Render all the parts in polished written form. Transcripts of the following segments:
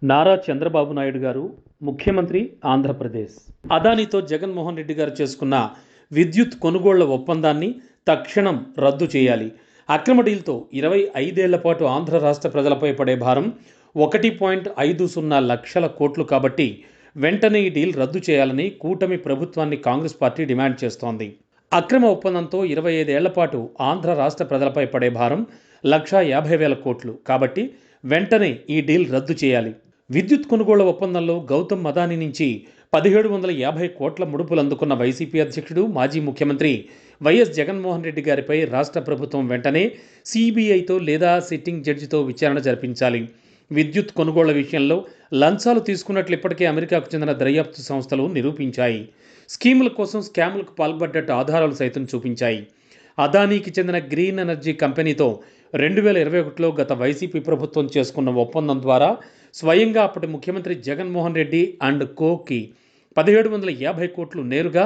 నారా చంద్రబాబు నాయుడు గారు ముఖ్యమంత్రి ఆంధ్రప్రదేశ్. అదానితో జగన్మోహన్ రెడ్డి గారు చేసుకున్న విద్యుత్ కొనుగోళ్ల ఒప్పందాన్ని తక్షణం రద్దు చేయాలి. అక్రమ డీల్తో 25 ఏళ్ల పాటు ఆంధ్ర రాష్ట్ర ప్రజలపై పడే భారం 1.50 లక్షల కోట్లు కాబట్టి వెంటనే ఈ డీల్ రద్దు చేయాలని కూటమి ప్రభుత్వాన్ని కాంగ్రెస్ పార్టీ డిమాండ్ చేస్తోంది. అక్రమ ఒప్పందంతో 25 ఏళ్ల పాటు ఆంధ్ర రాష్ట్ర ప్రజలపై పడే భారం 1,50,000 కోట్లు కాబట్టి వెంటనే ఈ డీల్ రద్దు చేయాలి. విద్యుత్ కొనుగోళ్ల ఒప్పందంలో గౌతమ్ అదానీ నుంచి 1,750 కోట్ల ముడుపులు అందుకున్న వైసీపీ అధ్యక్షుడు మాజీ ముఖ్యమంత్రి వైఎస్ జగన్మోహన్ రెడ్డి గారిపై రాష్ట్ర ప్రభుత్వం వెంటనే సిబిఐతో లేదా సిట్టింగ్ జడ్జితో విచారణ జరిపించాలి. విద్యుత్ కొనుగోళ్ల విషయంలో లంచాలు తీసుకున్నట్లు ఇప్పటికే అమెరికాకు చెందిన దర్యాప్తు సంస్థలు నిరూపించాయి. స్కీముల కోసం స్కాములకు పాల్పడ్డట్టు ఆధారాలు సైతం చూపించాయి. అదానీకి చెందిన గ్రీన్ ఎనర్జీ కంపెనీతో 2021లో గత వైసీపీ ప్రభుత్వం చేసుకున్న ఒప్పందం ద్వారా స్వయంగా అప్పటి ముఖ్యమంత్రి జగన్మోహన్ రెడ్డి అండ్ కోకి 1,750 కోట్లు నేరుగా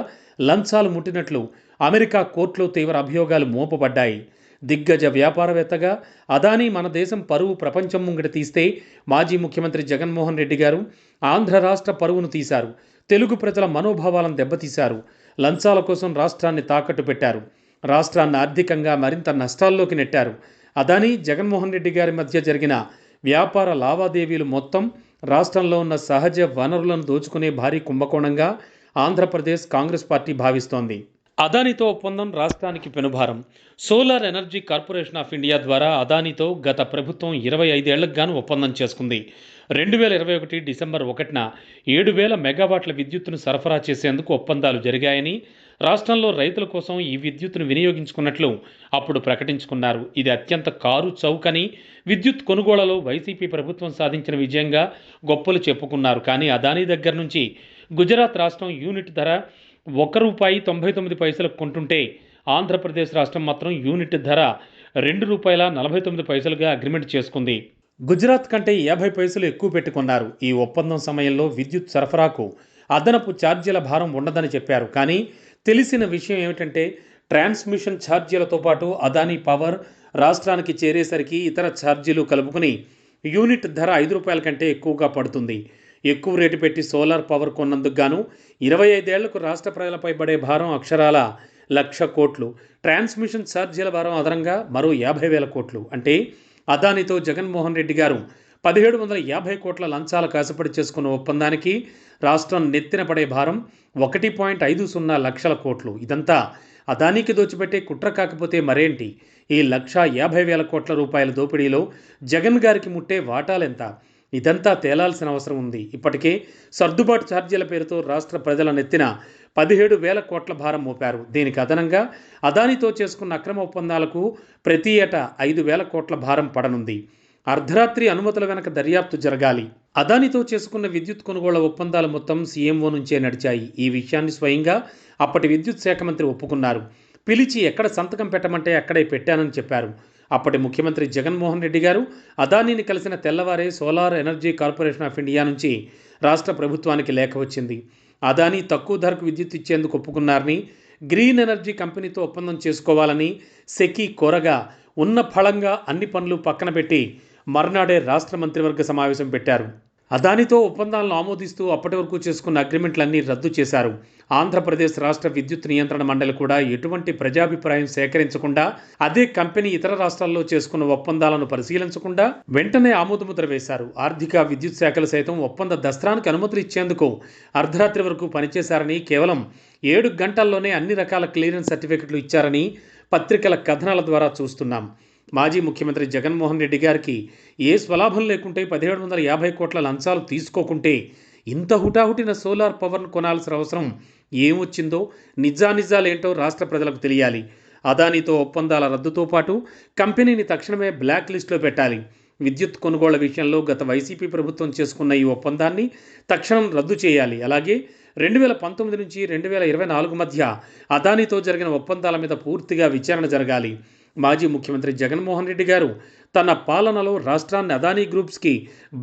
లంచాలు ముట్టినట్లు అమెరికా కోర్టులో తీవ్ర అభియోగాలు మోపబడ్డాయి. దిగ్గజ వ్యాపారవేత్తగా అదానీ మన దేశం పరువు ప్రపంచం ముంగిట తీస్తే మాజీ ముఖ్యమంత్రి జగన్మోహన్ రెడ్డి గారు ఆంధ్ర రాష్ట్ర పరువును తీశారు. తెలుగు ప్రజల మనోభావాలను దెబ్బతీశారు. లంచాల కోసం రాష్ట్రాన్ని తాకట్టు పెట్టారు. రాష్ట్రాన్ని ఆర్థికంగా మరింత నష్టాల్లోకి నెట్టారు. అదానీ జగన్మోహన్ రెడ్డి గారి మధ్య జరిగిన వ్యాపార లావాదేవీలు మొత్తం రాష్ట్రంలో ఉన్న సహజ వనరులను దోచుకునే భారీ కుంభకోణంగా ఆంధ్రప్రదేశ్ కాంగ్రెస్ పార్టీ భావిస్తోంది. అదానీతో ఒప్పందం రాష్ట్రానికి పెనుభారం. Solar energy corporation of India ద్వారా అదానీతో గత ప్రభుత్వం 25 ఏళ్లకు గాను ఒప్పందం చేసుకుంది. 2021 డిసెంబర్ 1న 7,000 మెగావాట్ల విద్యుత్తును సరఫరా చేసేందుకు ఒప్పందాలు జరిగాయని, రాష్ట్రంలో రైతుల కోసం ఈ విద్యుత్తును వినియోగించుకున్నట్లు అప్పుడు ప్రకటించుకున్నారు. ఇది అత్యంత కారు చౌకని, విద్యుత్ కొనుగోళ్లలో వైసీపీ ప్రభుత్వం సాధించిన విజయంగా గొప్పలు చెప్పుకున్నారు. కానీ అదానీ దగ్గర నుంచి గుజరాత్ రాష్ట్రం యూనిట్ ధర ₹1.99 కొంటుంటే ఆంధ్రప్రదేశ్ రాష్ట్రం మాత్రం యూనిట్ ధర ₹2.49గా అగ్రిమెంట్ చేసుకుంది. గుజరాత్ కంటే 50 పైసలు ఎక్కువ పెట్టుకున్నారు. ఈ ఒప్పందం సమయంలో విద్యుత్ సరఫరాకు అదనపు ఛార్జీల భారం ఉండదని చెప్పారు. కానీ తెలిసిన విషయం ఏమిటంటే ట్రాన్స్మిషన్ ఛార్జీలతో పాటు అదానీ పవర్ రాష్ట్రానికి చేరేసరికి ఇతర ఛార్జీలు కలుపుకుని యూనిట్ ధర ₹5 కంటే ఎక్కువగా పడుతుంది. ఎక్కువ రేటు పెట్టి సోలార్ పవర్ కొన్నందుకు గాను 25 ఏళ్లకు రాష్ట్ర ప్రజలపై పడే భారం అక్షరాల 1,00,000 కోట్లు. ట్రాన్స్మిషన్ ఛార్జీల భారం అదనంగా మరో 50,000 కోట్లు. అంటే అదానీతో జగన్మోహన్ రెడ్డి గారు 1,750 కోట్ల లంచాల కాసుపడి చేసుకున్న ఒప్పందానికి రాష్ట్రం నెత్తిన పడే భారం 1.50 లక్షల కోట్లు. ఇదంతా అదానీకి దోచిపెట్టే కుట్ర కాకపోతే మరేంటి? ఈ 1,50,000 కోట్ల రూపాయల దోపిడీలో జగన్ గారికి ముట్టే వాటాలెంత? ఇదంతా తేలాల్సిన అవసరం ఉంది. ఇప్పటికే సర్దుబాటు ఛార్జీల పేరుతో రాష్ట్ర ప్రజల నెత్తిన 17,000 కోట్ల భారం మోపారు. దీనికి అదనంగా అదానీతో చేసుకున్న అక్రమ ఒప్పందాలకు ప్రతి ఏటా 5,000 కోట్ల భారం పడనుంది. అర్ధరాత్రి అనుమతుల వెనక దర్యాప్తు జరగాలి. అదానీతో చేసుకున్న విద్యుత్ కొనుగోళ్ల ఒప్పందాలు మొత్తం సీఎంఓ నుంచే నడిచాయి. ఈ విషయాన్ని స్వయంగా అప్పటి విద్యుత్ శాఖ మంత్రి ఒప్పుకున్నారు. పిలిచి ఎక్కడ సంతకం పెట్టమంటే అక్కడే పెట్టానని చెప్పారు. అప్పటి ముఖ్యమంత్రి జగన్మోహన్ రెడ్డి గారు అదానీని కలిసిన తెల్లవారే solar energy corporation of India నుంచి రాష్ట్ర ప్రభుత్వానికి లేఖ వచ్చింది. అదానీ తక్కువ ధరకు విద్యుత్ ఇచ్చేందుకు ఒప్పుకున్నారని, గ్రీన్ ఎనర్జీ కంపెనీతో ఒప్పందం చేసుకోవాలని సెకీ కోరగా ఉన్న ఫలంగా అన్ని పనులు పక్కన పెట్టి మర్నాడే రాష్ట్ర మంత్రివర్గ సమావేశం పెట్టారు. అదానీతో ఒప్పందాలను ఆమోదిస్తూ అప్పటి వరకు చేసుకున్న అగ్రిమెంట్లన్నీ రద్దు చేశారు. ఆంధ్రప్రదేశ్ రాష్ట్ర విద్యుత్ నియంత్రణ మండలి కూడా ఎటువంటి ప్రజాభిప్రాయం సేకరించకుండా, అదే కంపెనీ ఇతర రాష్ట్రాల్లో చేసుకున్న ఒప్పందాలను పరిశీలించకుండా వెంటనే ఆమోదముద్ర వేశారు. ఆర్థిక, విద్యుత్ శాఖలు సైతం ఒప్పంద దస్త్రానికి అనుమతులు ఇచ్చేందుకు అర్ధరాత్రి వరకు పనిచేశారని, కేవలం 7 గంటల్లోనే అన్ని రకాల క్లియరెన్స్ సర్టిఫికెట్లు ఇచ్చారని పత్రికల కథనాల ద్వారా చూస్తున్నాం. మాజీ ముఖ్యమంత్రి జగన్మోహన్ రెడ్డి గారికి ఏ స్వలాభం లేకుంటే 1,750 కోట్ల లంచాలు తీసుకోకుంటే ఇంత హుటాహుటిన సోలార్ పవర్ను కొనాల్సిన అవసరం ఏమొచ్చిందో నిజానిజాలేంటో రాష్ట్ర ప్రజలకు తెలియాలి. అదానీతో ఒప్పందాల రద్దుతో పాటు కంపెనీని తక్షణమే బ్లాక్ లిస్టులో పెట్టాలి. విద్యుత్ కొనుగోళ్ల విషయంలో గత వైసీపీ ప్రభుత్వం చేసుకున్న ఈ ఒప్పందాన్ని తక్షణం రద్దు చేయాలి. అలాగే 2019 నుంచి 2024 మధ్య అదానీతో జరిగిన ఒప్పందాల మీద పూర్తిగా విచారణ జరగాలి. మాజీ ముఖ్యమంత్రి జగన్మోహన్ రెడ్డి గారు తన పాలనలో రాష్ట్రాన్ని అదానీ గ్రూప్స్కి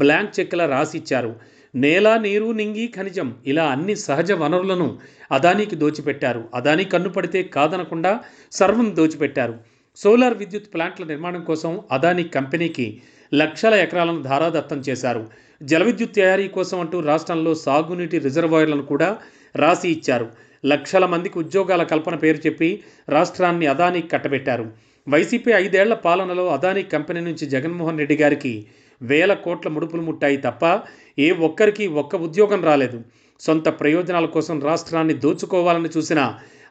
బ్లాంక్ చెక్లా రాసిచ్చారు. నేల, నీరు, నింగి, ఖనిజం ఇలా అన్ని సహజ వనరులను అదానీకి దోచిపెట్టారు. అదానీ కన్ను పడితే కాదనకుండా సర్వం దోచిపెట్టారు. సోలార్ విద్యుత్ ప్లాంట్ల నిర్మాణం కోసం అదానీ కంపెనీకి లక్షల ఎకరాలను ధారాదత్తం చేశారు. జల విద్యుత్ తయారీ కోసం అంటూ రాష్ట్రంలో సాగునీటి రిజర్వాయర్లను కూడా రాసి ఇచ్చారు. లక్షల మందికి ఉద్యోగాల కల్పన పేరు చెప్పి రాష్ట్రాన్ని అదానీకి కట్టబెట్టారు. వైసీపీ 5 ఏళ్ల పాలనలో అదానీ కంపెనీ నుంచి జగన్మోహన్ రెడ్డి గారికి వేల కోట్ల ముడుపులు ముట్టాయి తప్ప ఏ ఒక్కరికి ఒక్క ఉద్యోగం రాలేదు. సొంత ప్రయోజనాల కోసం రాష్ట్రాన్ని దోచుకోవాలని చూసిన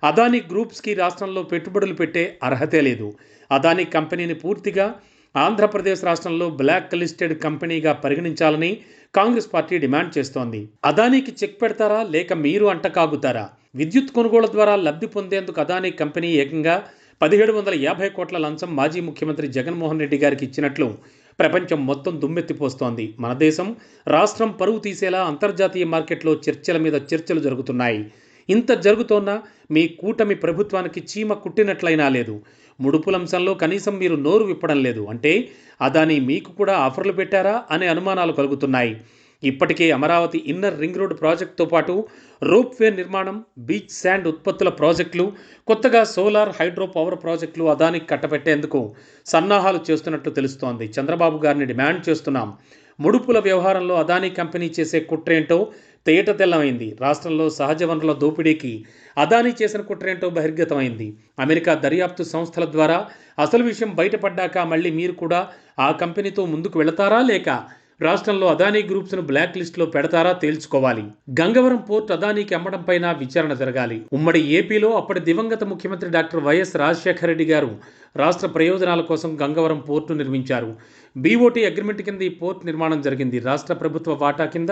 అదానీ గ్రూప్స్కి రాష్ట్రంలో పెట్టుబడులు పెట్టే అర్హతే లేదు. అదానీ కంపెనీని పూర్తిగా ఆంధ్రప్రదేశ్ రాష్ట్రంలో బ్లాక్ లిస్టెడ్ కంపెనీగా పరిగణించాలని కాంగ్రెస్ పార్టీ డిమాండ్ చేస్తోంది. అదానీకి చెక్ పెడతారా లేక మీరు అంటకాగుతారా? విద్యుత్ కొనుగోలు ద్వారా లబ్ధి పొందేందుకు అదానీ కంపెనీ ఏకంగా 1750 కోట్ల లంచం మాజీ ముఖ్యమంత్రి జగన్మోహన్ రెడ్డి గారికి ఇచ్చినట్లు ప్రపంచం మొత్తం దుమ్మెత్తిపోస్తోంది. మన దేశం రాష్ట్రం పరువు తీసేలా అంతర్జాతీయ మార్కెట్లో చర్చల మీద చర్చలు జరుగుతున్నాయి. ఇంత జరుగుతోన్నా మీ కూటమి ప్రభుత్వానికి చీమ కుట్టినట్లయినా లేదు. ముడుపులంశంలో కనీసం మీరు నోరు విప్పడం లేదు. అంటే అదానీ మీకు కూడా ఆఫర్లు పెట్టారా అనే అనుమానాలు కలుగుతున్నాయి. ఇప్పటికే అమరావతి ఇన్నర్ రింగ్ రోడ్ ప్రాజెక్టుతో పాటు రోప్వే నిర్మాణం, బీచ్ శాండ్ ఉత్పత్తుల ప్రాజెక్టులు, కొత్తగా సోలార్ హైడ్రో పవర్ ప్రాజెక్టులు అదానికి కట్టబెట్టేందుకు సన్నాహాలు చేస్తున్నట్లు తెలుస్తోంది. చంద్రబాబు గారిని డిమాండ్ చేస్తున్నాం. ముడుపుల వ్యవహారంలో అదానీ కంపెనీ చేసే కుట్రేంటో తేట తెల్లమైంది. రాష్ట్రంలో సహజ వనరుల దోపిడీకి అదానీ చేసిన కుట్రేంటో బహిర్గతమైంది. అమెరికా దర్యాప్తు సంస్థల ద్వారా అసలు విషయం బయటపడ్డాక మళ్ళీ మీరు కూడా ఆ కంపెనీతో ముందుకు వెళతారా లేక రాష్ట్రంలో అదానీ గ్రూప్స్ను బ్లాక్ లిస్టులో పెడతారా తేల్చుకోవాలి. గంగవరం పోర్ట్ అదానీకి అమ్మడం పైన విచారణ జరగాలి. ఉమ్మడి ఏపీలో అప్పటి దివంగత ముఖ్యమంత్రి డాక్టర్ వైఎస్ రాజశేఖర రెడ్డి గారు రాష్ట్ర ప్రయోజనాల కోసం గంగవరం పోర్టు నిర్మించారు. బీఓటీ అగ్రిమెంట్ కింద ఈ పోర్టు నిర్మాణం జరిగింది. రాష్ట్ర ప్రభుత్వ వాటా కింద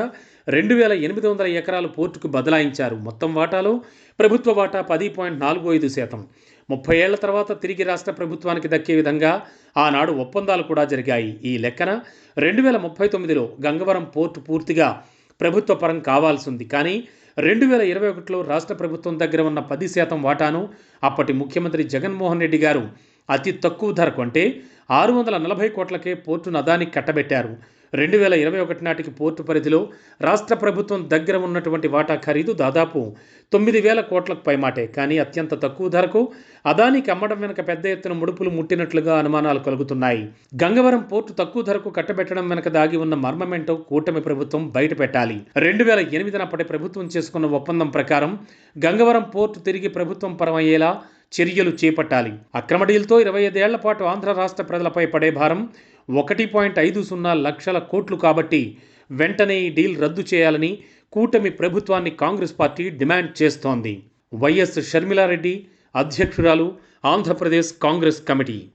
2800 ఎకరాలు పోర్టుకు బదలాయించారు. మొత్తం వాటాలో ప్రభుత్వ వాటా 10.45%. 30 ఏళ్ల తర్వాత తిరిగి రాష్ట్ర ప్రభుత్వానికి దక్కే విధంగా ఆనాడు ఒప్పందాలు కూడా జరిగాయి. ఈ లెక్కన 2039లో గంగవరం పోర్టు పూర్తిగా ప్రభుత్వ పరం కావాల్సింది. కానీ 2021లో రాష్ట్ర ప్రభుత్వం దగ్గర ఉన్న 10% వాటాను అప్పటి ముఖ్యమంత్రి జగన్మోహన్ రెడ్డి గారు అతి తక్కువ ధరకు అంటే 640 కోట్లకే పోర్టును అదానికి కట్టబెట్టారు. 2021 నాటికి పోర్టు పరిధిలో రాష్ట్ర ప్రభుత్వం దగ్గర ఉన్నటువంటి వాటా ఖరీదు దాదాపు 9,000 కోట్లకు పైమాటే. కానీ అత్యంత తక్కువ ధరకు అదానికి అమ్మడం వెనుక పెద్ద ఎత్తున ముడుపులు ముట్టినట్లుగా అనుమానాలు కలుగుతున్నాయి. గంగవరం పోర్టు తక్కువ ధరకు కట్టబెట్టడం వెనుక దాగి ఉన్న మర్మమేంటో కూటమి ప్రభుత్వం బయటపెట్టాలి. 2008 నాటి ప్రభుత్వం చేసుకున్న ఒప్పందం ప్రకారం గంగవరం పోర్టు తిరిగి ప్రభుత్వం పరమయ్యేలా చర్యలు చేపట్టాలి. అక్రమ డీల్తో 25 ఏళ్ల పాటు ఆంధ్ర రాష్ట్ర ప్రజలపై పడే భారం 1.50 లక్షల కోట్లు కాబట్టి వెంటనే ఈ డీల్ రద్దు చేయాలని కూటమి ప్రభుత్వాన్ని కాంగ్రెస్ పార్టీ డిమాండ్ చేస్తోంది. వైఎస్ షర్మిలారెడ్డి, అధ్యక్షురాలు, ఆంధ్రప్రదేశ్ కాంగ్రెస్ కమిటీ.